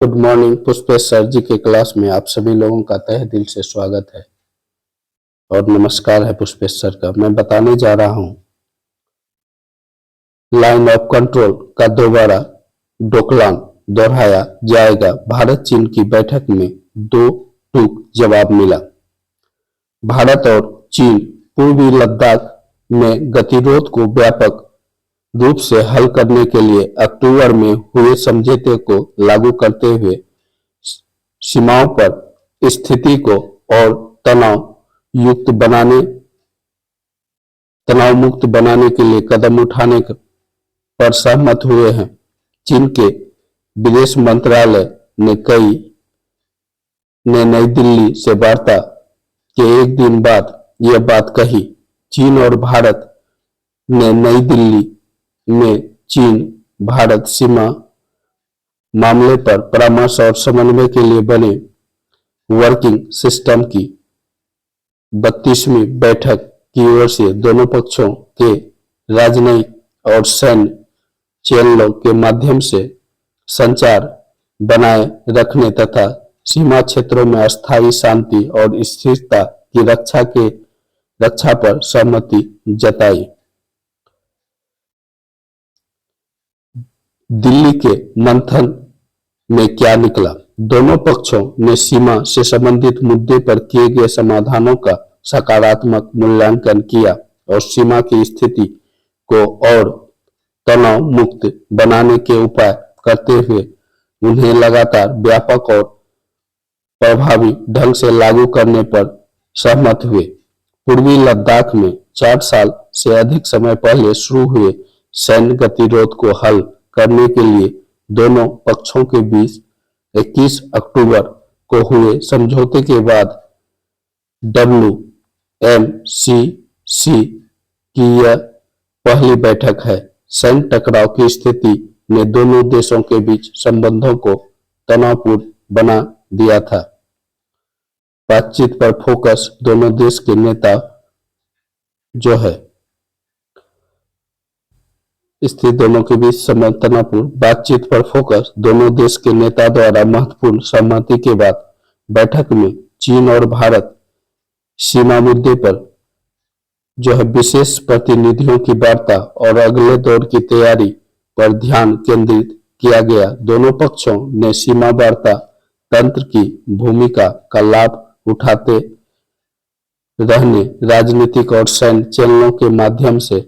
Good morning Pushpesh sir जी के class में आप सभी लोगों का तहे दिल से स्वागत है और नमस्कार है पुष्पेश सर का। मैं बताने जा रहा हूं लाइन ऑफ कंट्रोल का दोबारा डोकलाम दोहराया जाएगा। भारत चीन की बैठक में दो टूक जवाब मिला। भारत और चीन पूर्वी लद्दाख में गतिरोध को व्यापक रूप से हल करने के लिए अक्टूबर में हुए समझौते को लागू करते हुए सीमाओं पर स्थिति को और तनाव मुक्त बनाने के लिए कदम उठाने पर सहमत हुए हैं। चीन के विदेश मंत्रालय ने नई दिल्ली से वार्ता के एक दिन बाद यह बात कही। चीन और भारत ने नई दिल्ली में चीन भारत सीमा मामले पर परामर्श और समन्वय के लिए बने वर्किंग सिस्टम की 32वीं बैठक की ओर से दोनों पक्षों के राजनयिक और सैन्य चैनलों के माध्यम से संचार बनाए रखने तथा सीमा क्षेत्रों में अस्थायी शांति और स्थिरता की रक्षा पर सहमति जताई। दिल्ली के मंथन में क्या निकला? दोनों पक्षों ने सीमा से संबंधित मुद्दे पर किए गए समाधानों का सकारात्मक मूल्यांकन किया और सीमा की स्थिति को और तनाव मुक्त बनाने के उपाय करते हुए उन्हें लगातार व्यापक और प्रभावी ढंग से लागू करने पर सहमत हुए। पूर्वी लद्दाख में 4 साल से अधिक समय पहले शुरू हुए सैन्य गतिरोध को हल करने के लिए दोनों पक्षों के बीच 21 अक्टूबर को हुए समझौते के बाद WMCC की यह पहली बैठक है। सैन्य टकराव की स्थिति ने दोनों देशों के बीच संबंधों को तनावपूर्ण बना दिया था। बातचीत पर फोकस दोनों देश के नेता दोनों के बीच तनावपूर्ण बातचीत पर फोकस दोनों देश के नेता द्वारा महत्वपूर्ण सहमति के बाद बैठक में चीन और भारत सीमा मुद्दे पर विशेष प्रतिनिधियों की वार्ता और अगले दौर की तैयारी पर ध्यान केंद्रित किया गया। दोनों पक्षों ने सीमा वार्ता तंत्र की भूमिका का लाभ उठाते रहने, राजनीतिक और सैन्य चैनलों के माध्यम से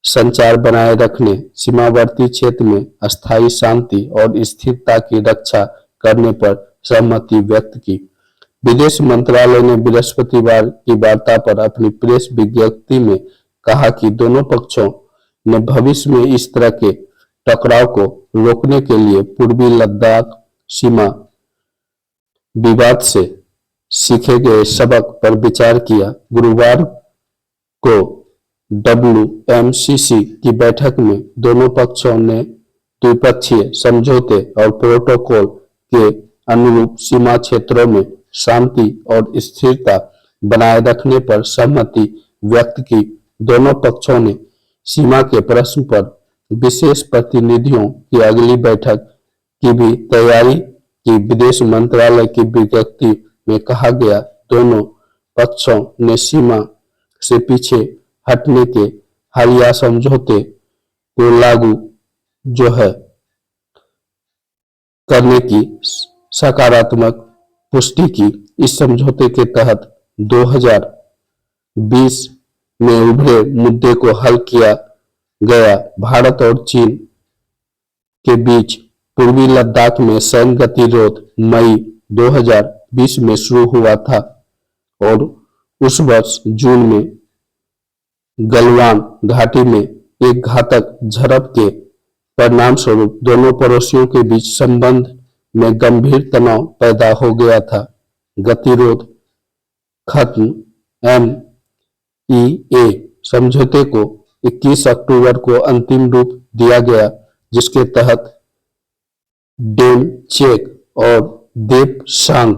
संचार बनाए रखने, सीमावर्ती क्षेत्र में अस्थायी शांति और स्थिरता की रक्षा करने पर सहमति व्यक्त की। विदेश मंत्रालय ने बृहस्पतिवार की वार्ता पर अपनी प्रेस विज्ञप्ति में कहा कि दोनों पक्षों ने भविष्य में इस तरह के टकराव को रोकने के लिए पूर्वी लद्दाख सीमा विवाद से सीखे गए सबक पर विचार किया। गुरुवार को WMCC की बैठक में दोनों पक्षों ने द्विपक्षीय समझौते और प्रोटोकॉल के अनुरूप सीमा क्षेत्रों में शांति और स्थिरता बनाए रखने पर सहमति व्यक्त की। दोनों पक्षों ने सीमा के प्रश्न पर विशेष प्रतिनिधियों की अगली बैठक की भी तैयारी की। विदेश मंत्रालय की विज्ञप्ति में कहा गया, दोनों पक्षों ने सीमा से पीछे हटने के हालिया समझौते को लागू करने की सकारात्मक पुष्टि की। इस समझौते के तहत 2020 में उभरे मुद्दे को हल किया गया। भारत और चीन के बीच पूर्वी लद्दाख में सैन्य गतिरोध मई 2020 में शुरू हुआ था और उस वर्ष जून में गलवान घाटी में एक घातक झड़प के परिणाम स्वरूप दोनों पड़ोसियों के बीच संबंध में गंभीर तनाव पैदा हो गया था। गतिरोध खत्म MEA समझौते को 21 अक्टूबर को अंतिम रूप दिया गया, जिसके तहत डेमचेक और देपसांग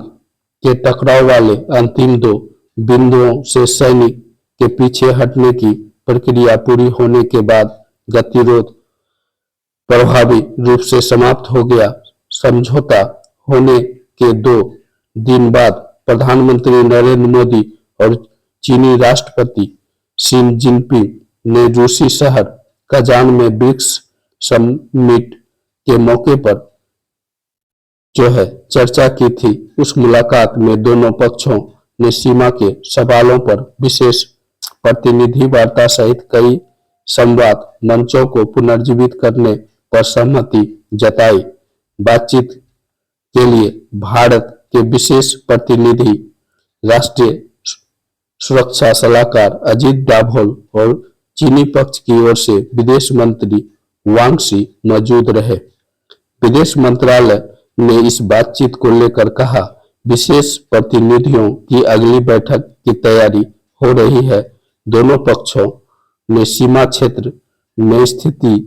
के टकराव वाले अंतिम 2 बिंदुओं से सैनिक के पीछे हटने की प्रक्रिया पूरी होने के बाद गतिरोध प्रभावी रूप से समाप्त हो गया। समझौता होने के 2 दिन बाद प्रधानमंत्री नरेंद्र मोदी और चीनी राष्ट्रपति शी जिनपिंग ने रूसी शहर कजान में ब्रिक्स समिट के मौके पर चर्चा की थी। उस मुलाकात में दोनों पक्षों ने सीमा के सवालों पर विशेष प्रतिनिधि वार्ता सहित कई संवाद मंचों को पुनर्जीवित करने पर सहमति जताई। बातचीत के लिए भारत के विशेष प्रतिनिधि राष्ट्रीय सुरक्षा सलाहकार अजीत डोभाल और चीनी पक्ष की ओर से विदेश मंत्री वांग शी मौजूद रहे। विदेश मंत्रालय ने इस बातचीत को लेकर कहा, विशेष प्रतिनिधियों की अगली बैठक की तैयारी हो रही है। दोनों पक्षों ने सीमा क्षेत्र में स्थिति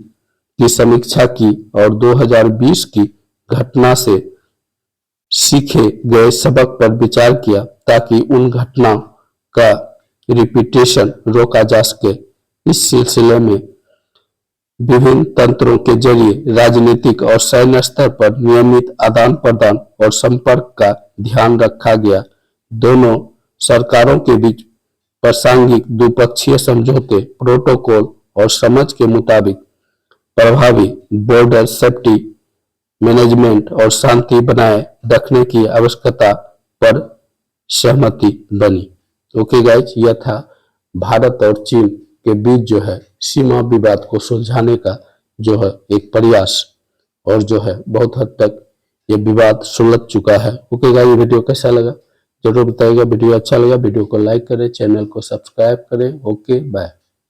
की समीक्षा की और 2020 की घटना से सीखे गए सबक पर विचार किया ताकि उन घटनाओं का रिपीटेशन रोका जा सके। इस सिलसिले में विभिन्न तंत्रों के जरिए राजनीतिक और सैन्य स्तर पर नियमित आदान प्रदान और संपर्क का ध्यान रखा गया। दोनों सरकारों के बीच प्रासंगिक द्विपक्षीय समझौते, प्रोटोकॉल और समझ के मुताबिक प्रभावी बॉर्डर सेफ्टी मैनेजमेंट और शांति बनाए रखने की आवश्यकता पर सहमति बनी। ओके गाइस, यह था भारत और चीन के बीच सीमा विवाद को सुलझाने का एक प्रयास और बहुत हद तक ये विवाद सुलझ चुका है। ओके गाइस, ये वीडियो कैसा लगा जरूर बताइएगा। वीडियो अच्छा लगा वीडियो को लाइक करें, चैनल को सब्सक्राइब करें। Okay bye.